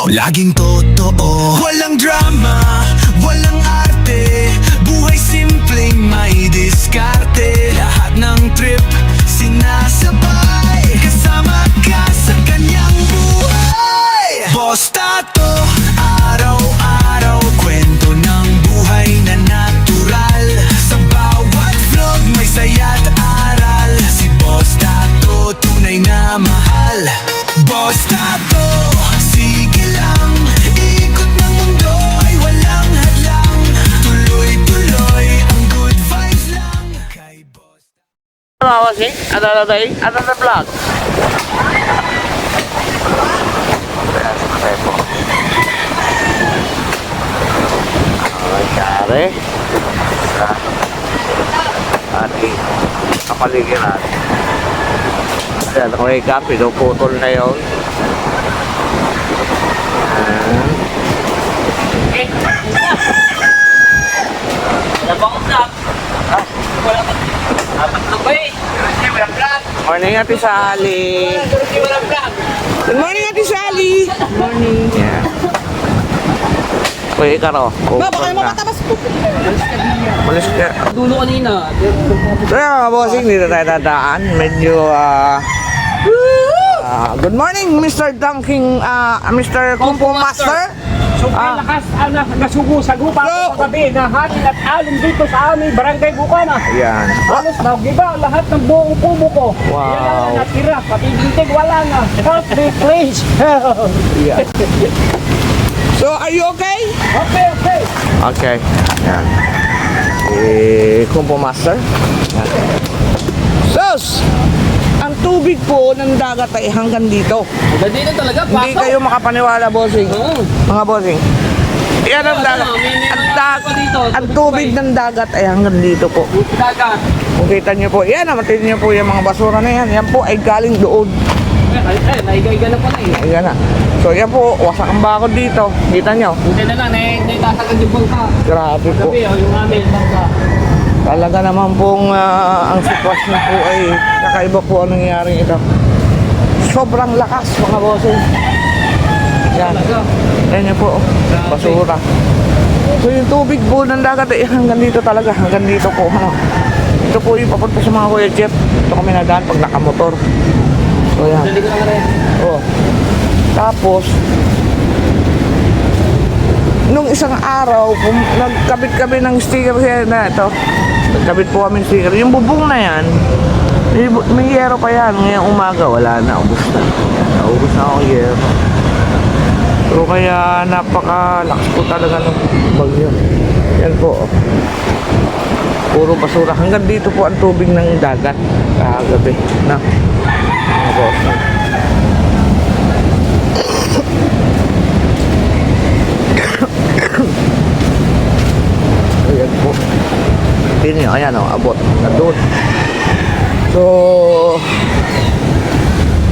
laging totoo. Walang drama, walang arte, buhay simpleng may diskarte. Lahat ng trip sinasabay, kasama ka sa kanyang buhay. Boss Tato, araw-araw kwento ng buhay na natural. Sa bawat vlog may saya't aral. Si Boss Tato, tunay na mahal. Boss Tato, sige lang, ikot ng mundo ay walang hadlang. Tuloy-tuloy ang good vibes lang kay Boss Tato. Ano ba si? Ano na tayo? Ano na vlog? Nangyari sa ating kapaligiran. Ayan, okay ka, pinuputol na yun. Morning, Ate Sally. Good morning, Ate Sally. Good morning. Yeah. Uy, Ikaro. Baka kayo mamatabas po. Malis ka. Dulo kanina. Kaya mga bossing, dito tayo dadaan. Medyo, good morning, Mr. Dunking, Mr. Kumpo Master. Sobrang lakas nasugo-sagupa ako kagabi na hangin at alon dito sa aming barangay Bukana. Ayan. Halos nagiba lahat ng buong kubo ko. Wow. Yan lang natira, pati bintig wala na. Help me please. Yeah. So, are you okay? Okay, okay. Okay. Ayan. Kumpo Master. Ayan. Sus! Ang tubig po ng dagat ay hanggang dito. Dito talaga, Hindi kayo makapaniwala, bossing. Mga bossing. Yan ang dagat. Ang tubig ng dagat ay hanggang dito po. Dagat. Kung kita nyo po, yan, matin nyo po yung mga basura na yan. Yan po ay galing doon. Naiga-iga na pala eh. Ayan na. So yan po, wasak ang bakod dito. Kita nyo? Hindi na lang, naitatagad yung bangka. Grabe po. Gabi, yung aming bangka. Talaga naman pong ang sitwasyon po ay kakaiba po ang nangyayari ito. Sobrang lakas mga bossing. Yan. Yan nyo po. Basura. So yung tubig po ng dagat ay hanggang dito talaga. Hanggang dito po. Ano. Ito po yung papunta sa mga Kuya Jeff. Ito kami nadaan pag nakamotor. So yan. Dali ko lang rin. Oh. Tapos nung isang araw, nagkabit kami ng sticker na ito. Nagkabit po kami ng sticker. Yung bubong na yan, may yero pa yan. Ngayong umaga, wala na. Ubus na. Naubos na ako yero. So kaya napakalakas po talaga ng bagyo. Yan po. Puro basura. Hanggang dito po ang tubig ng dagat. Kagabi. Na. Mga boss. Ayan po. Hindi nyo, ayan o, abot na doon. So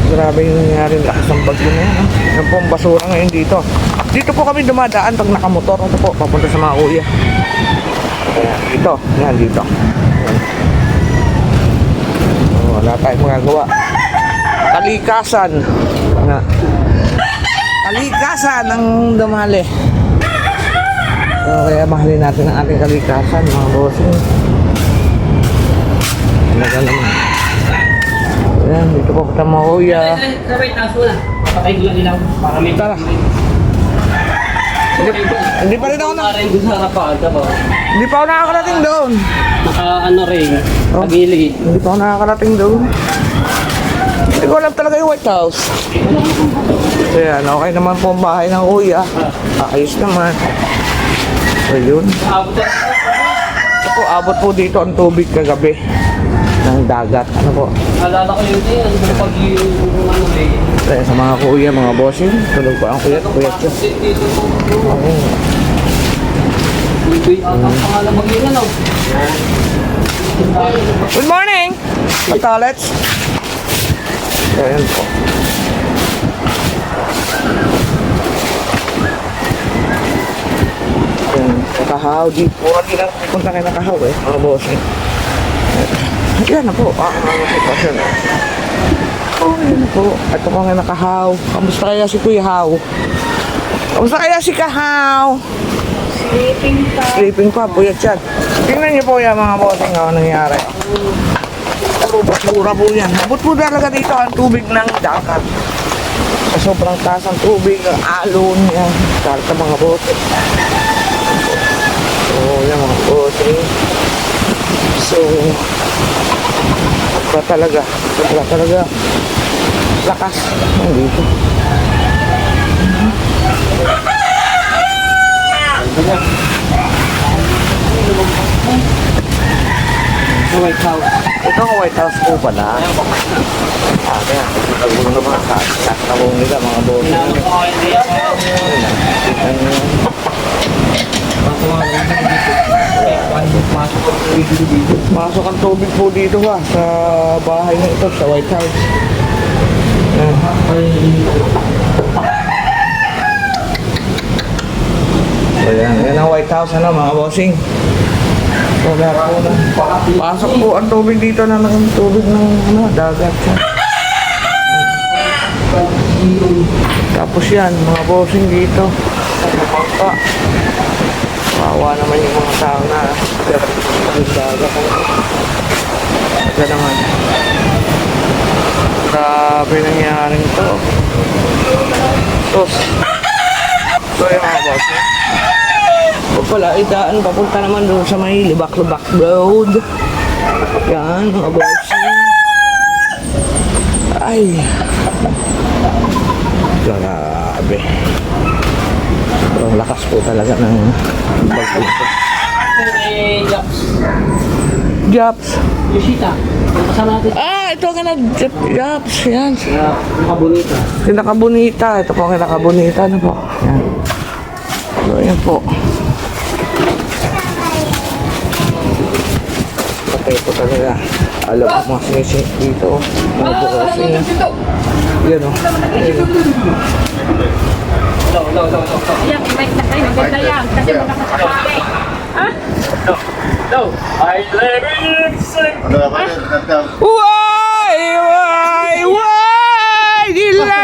grabe yung nangyari, lakas ng bagyo na yan. Yan po ang basura ngayon dito. Dito po kami dumadaan pag nakamotor. Ito po, papunta sa mga kuya. Ayan, dito, yan dito. Ayan. So, wala tayong magagawa. Kalikasan. Ayan. Kalikasan ang dumali. So, kaya mahalin natin ang ating kalikasan, mga bossing. Talaga naman. Ayan, dito po kita mga kuya. Sabay, taas mo na. Papatay ko lang ilaw. Para may Tara. Hindi pa rin ako na... Parang doon sa harapan, ba? Hindi pa ako nakakarating doon. Ano rin, pagili. Hindi pa ako nakakarating doon. Hindi ko alam talaga yung White House. So yan, okay naman po ang bahay ng kuya. Ayos naman. So yun. Ito po, abot po dito ang tubig kagabi ng dagat. Ano po? Alala ko yun eh, ano ba pag yung ano eh. Kaya sa mga kuya, mga bossing, tulog pa ang kuya Cho. Okay. Uy, ang pangalan mag-yun ano. Good morning! Patalets. Ayan po. Ayan, nakahaw. Di po, hindi lang pupunta kayo nakahaw eh, mga bossing. Ayan na po, ang sitwasyon. Oh, ayan na po. Ito ko nga nakahaw. Kamusta kaya si Kuya Haw? Kamusta kaya si Kahaw? Sleeping pa. Sleeping pa, puyat yan. Tingnan niyo po yan mga bossing, ano nangyari. Basura po yan. Abot po talaga dito ang tubig ng dagat. Sa sobrang taas ang tubig, ang alon yan. Karta mga bossing. So, yan mga bossing. So, sobra talaga. Lakas. Dito. White House. Ito ang White House po pala. Kaya, nagulong na mga kakabong nila mga boss. Pasok ang tubig po dito ha, sa bahay na ito, sa White House. So yan ang White House ano mga bossing. So lahat po na. Pasok po ang tubig dito na ng tubig ng dagat. Tapos yan, mga bossing dito. Pagpapagpa. Kawawa naman yung mga tao na dagat. Ito naman. Grabe nangyari ito. So yung mga bossing. O pala, idaan papunta naman doon sa may Libak-Libak Road. Yan, mga bossing. Ay. Grabe. Sobrang lakas po talaga ng bagyo. Japs. Japs. Yoshita. Kasama natin. Ito ka na Japs. Yan. Nakabunita. Kinakabunita. Ito po ang kinakabunita. Ano po? Yan. So, yan po. Patay po talaga. Alam mo mga sinisip dito. Mga bukasing. Yan o. Yan, may nakay. Maganda yan. Kasi makakasakay. Ha? No. I live in Why? Dila.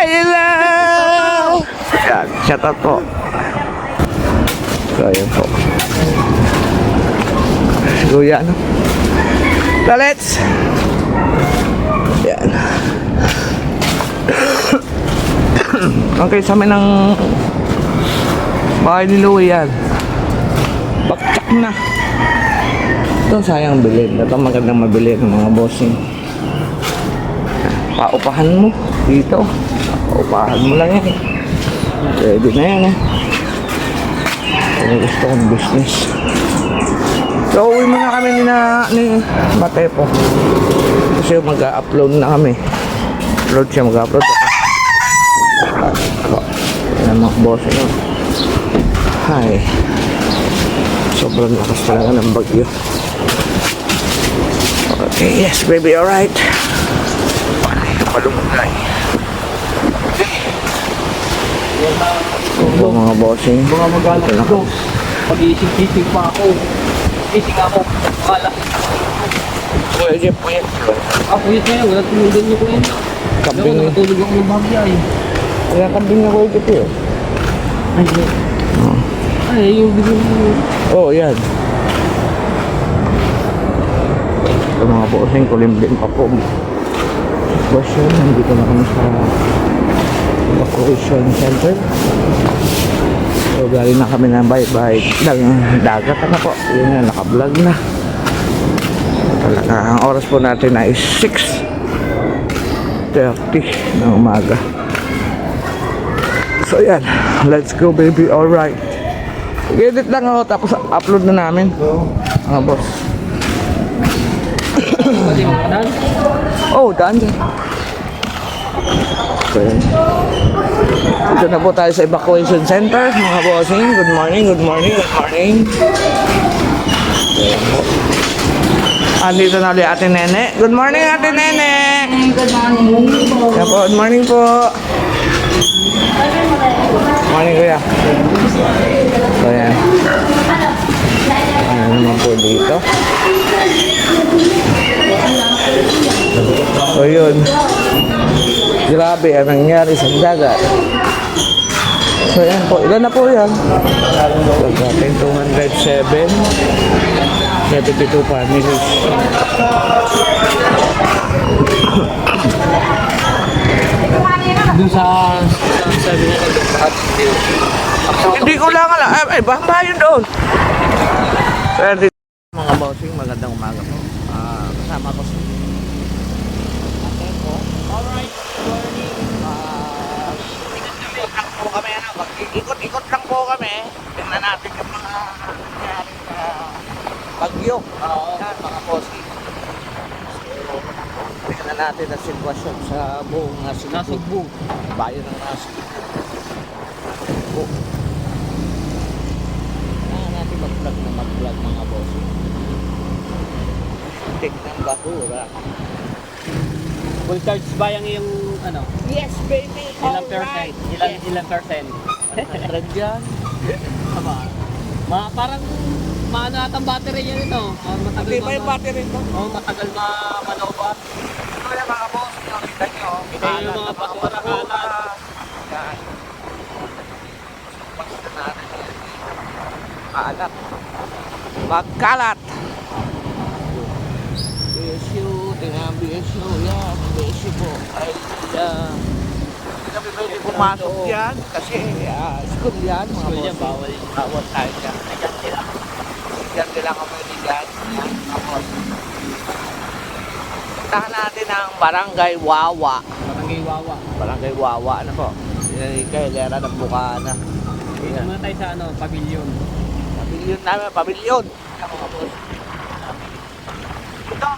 Yan. Shout out po. So, yan po. So, yan. So, let's. Yan. Okay, sa amin ng bahay ni Louie yan. Baksak na. Ito sayang bilhin. Ito magandang mabili ng mga bossing. Paupahan mo dito. Paupahan mo lang yan. Pwede na yan eh. Kung gusto kong business. So uwi muna kami ni Matepo. Kasi mag-upload na kami. Upload siya, mag-upload ako. Yan mga bossing yun. Hi. Sobrang lakas talaga ng bagyo. Okay, yes baby, alright. Palumulay. Okay. Mga bossing. mga magalang ko. Pag-iisip-isip pa ako. Ising ako. Wala. Pwede po yan. Ako yun sa'yo. Wala tulugan niyo ko yun. Kambing. Nakatulog ako ng bagya eh. Kaya kambing na pwede po yun. Ay, ay, yung bigyan mo. Oo, yan. Ito mga bossing, kulimbing pa po. Question, nandito na kami sa evacuation center. So, galing na kami ng bye-bye dagat na po. Yun na, naka-vlog na. Talaga, ang oras po natin ay 6:30 ng umaga. So, yan. Let's go, baby. Alright. Edit lang ako, tapos upload na namin. Mga boss. Pwede mo kanan? Oh, daan dyan. So, yan. Ito na po tayo sa evacuation center. Mga bossing, good morning, good morning, good morning. So, yan po. Andito na ulit Ate Nene. Good morning, Ate Nene. Good morning. Yan po, good morning po. Morning, kuya. So, yan. Ano naman po dito. So, yun. Grabe ang nangyari sa dagat. So yan po, ilan na po yan? Natin 207 72 families. Doon sa sabi niya Hindi ko lang alam. Ay, baka yun doon. Sir, dito. Mga bossing, magandang umaga po. Kasama ko sa alright, morning. Ikot lang po kami. Ikot lang po kami. Tingnan natin yung mga nangyaring bagyo. Yan, mga bossing. Tingnan natin ang sitwasyon sa buong Nasugbu. Bayan ng Nasugbu. Natin mag-vlog mga bossing. Tignan basura. full charge ba yung ano? Yes, baby. Ilang percent? Ilang percent? 100 yan. Parang maano atang battery yan ito. Matagal Hindi pa yung battery ko. matagal malobat. Ito yung mga boss, kita nyo. Ito yung mga basura kalat. Yan. Basta natin yan. Kalat. Magkalat. BSU, tingnan BSU. Yan, BSU po. Ay, hindi kami pwede pumasok yan. Kasi school yan. Mga School yan, boss. Bawal tayo dyan. Diyan nila kami dyan. Yan, tapos. Puntahan natin ang Barangay Wawa. Barangay Wawa. Barangay Wawa, ano po? Kailera ng Bukana. Dito muna tayo sa ano, pavilion. Pabilyon namin, pabilyon. Yan, mga boss. Ito.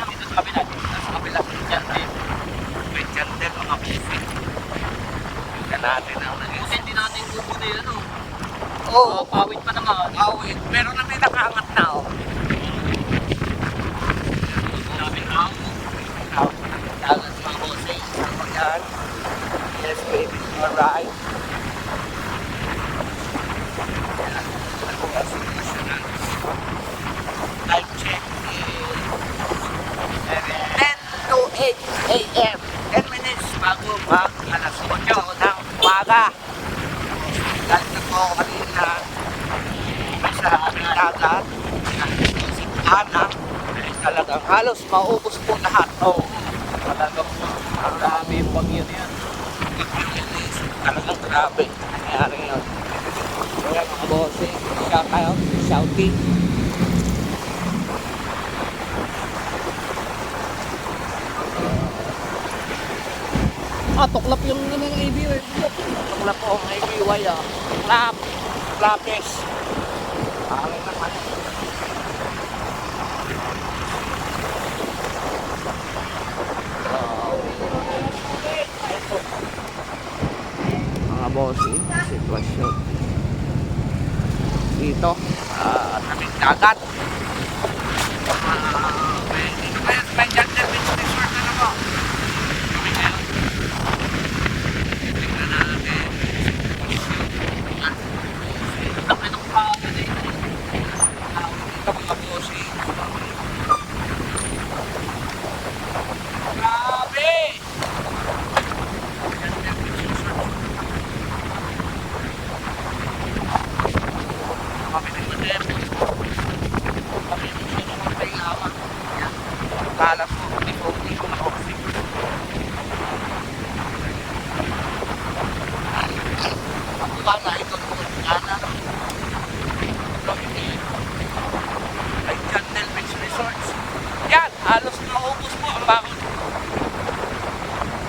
Dito sa kabila. Sa kabila. Diyan din. Diyan din, mga boss. Tingnan natin ang naging. Hindi natin kukunin ano. Oo. Pawit pa naman. Awit. Meron na may nakaangat na, oh. Dagat mga bossing. Sama yan. Yes, baby. Alright. Time check is 10 to 8 a.m. 10 minutes bago mag alas 8 ng umaga. Galing na po kanina sa dagat. Anak. Talagang halos maubos po lahat. Oo. Talagang Grabe yung bagyo na yan. talagang grabe. Nangyari yun. Kaya mga bossing, shout out, shouting. Tuklap yung ano ng ABY. Tukla po ang IBY ah. Lapis. Parang naman. Mga bossing, sitwasyon. Dito, tabing dagat. Dito kayo sa may Jungle Beach Resort na naman. Kami ngayon. Tingnan natin. Laki ng pagod eh. Dito mga bossing. Grabe! Kami ng madem. Kami yung sino ng kailangan. Kalas mo, hindi ko na bossing. Ako ba na ito po? Ana. Ay, Jungle Beach Resorts. Yan, halos naubos po ang bakod.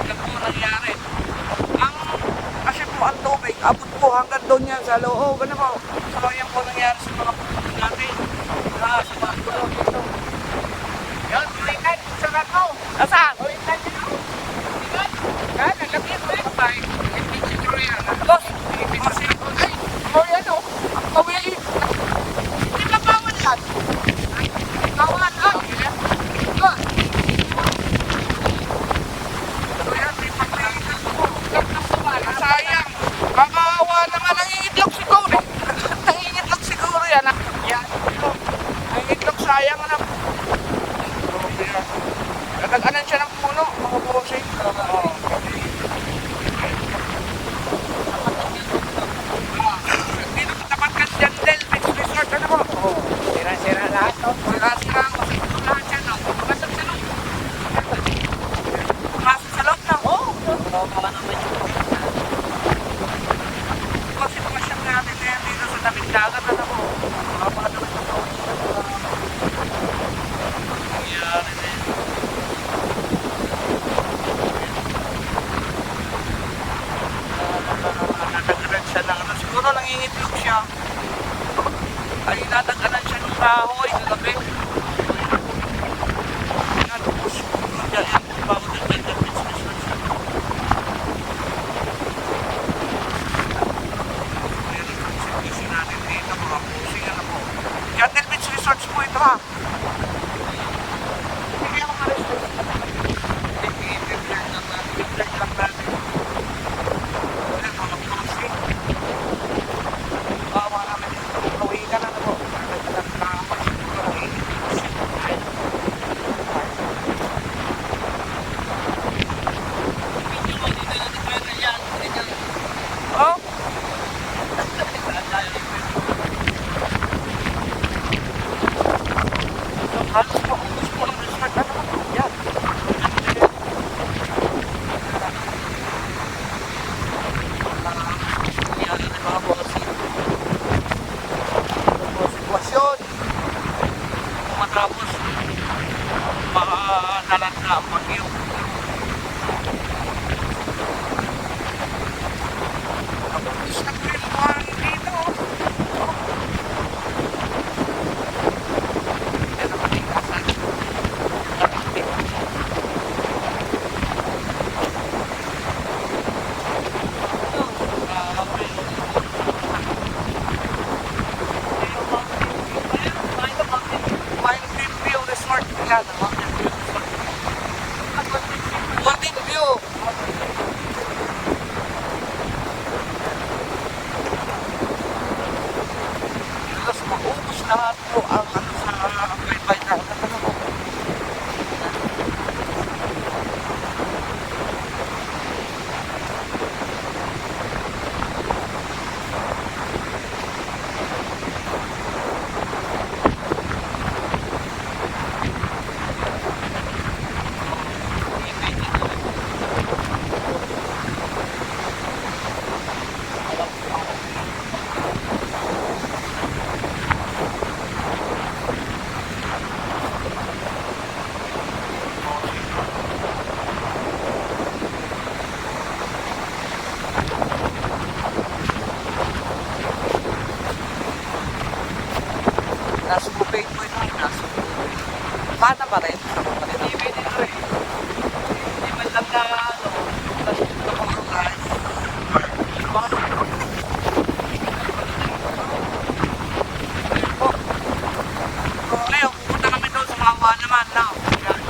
Yan po nangyari. Kasi po ang tubig, abot po hanggang doon yan sa loob. Ano po? So yan po nangyari sa mga pupunta natin. Sa mga tulog ito. Yan, ulitan, sa rato. Nasaan? Ulitan dito. Yan, nalagyan mo yung bay. Hindi siguro yan. Boss, ay, o yan o. Kawili. Hindi ba bawal yan? Bawal, ay. Sayang. Kakawa naman ang iitlog siguro. Nangingitlog siguro yan. Yan. Nangingitlog sayang na. Nagaganan siya ng puno. Mga bossing. dito ha. Hindi kayo umalis dito. Hindi, i-vlog lang natin. Wala, mga plastic. Bawa namin dito. Uwi ka na po. Oh? Halos po, ubus po ang resort. Ano ba? Yan. Yan ang mga bossing. Mga sitwasyon. Kung matapos, nalalala ang bagyo. Tapos na po yung buhangin dito. Yan ang matikasan. Mountain View Resort. Yan, Mountain View Resort. Mountain View. Halos maubos lahat po ang ano sa bye-bye na ano po. Nasa buffet po ito. Nasa buffet. Pana pa rin. Hindi pwede ito eh. Hindi man lang na ano. Tapos ito pang rice. Bakit? Oh. So ngayon, pupunta kami doon sa Mawa naman. Now. Yan.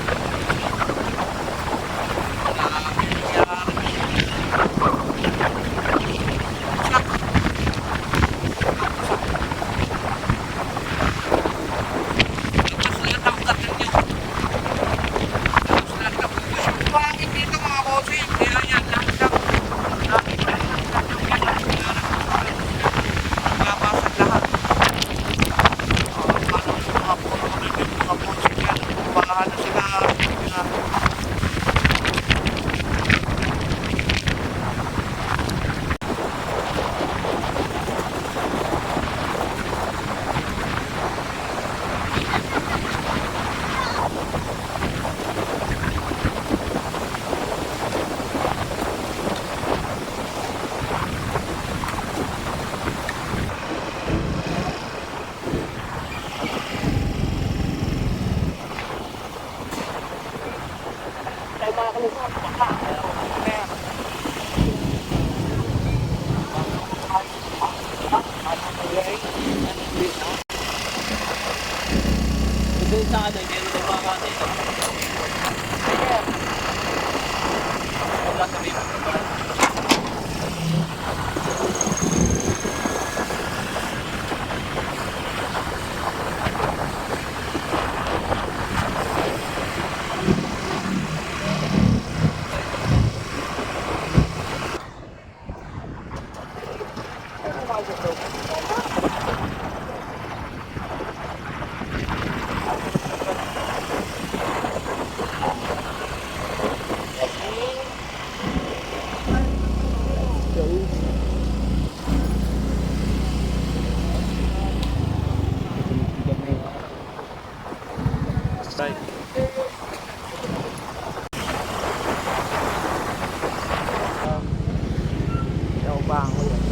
Bang ko yan.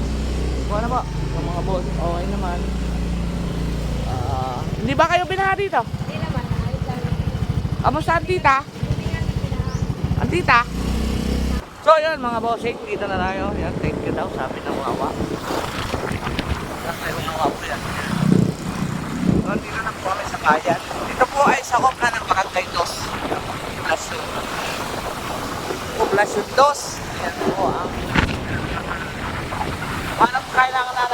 Kuha na po. Yung mga boss, okay naman. Hindi ba kayo binaha dito? Hindi naman, ayos lang. Kamusta ang tita? Ang tita? So yun mga bossing, dito na tayo. Yan, thank you daw, sabi ng wawa. Yan, tayo ng wawa yan. So dito na po kami sa bayan. Ito po ay sakop na ng Barangay 2. Poblasyon. Poblasyon 2. Ayan po ang kailangan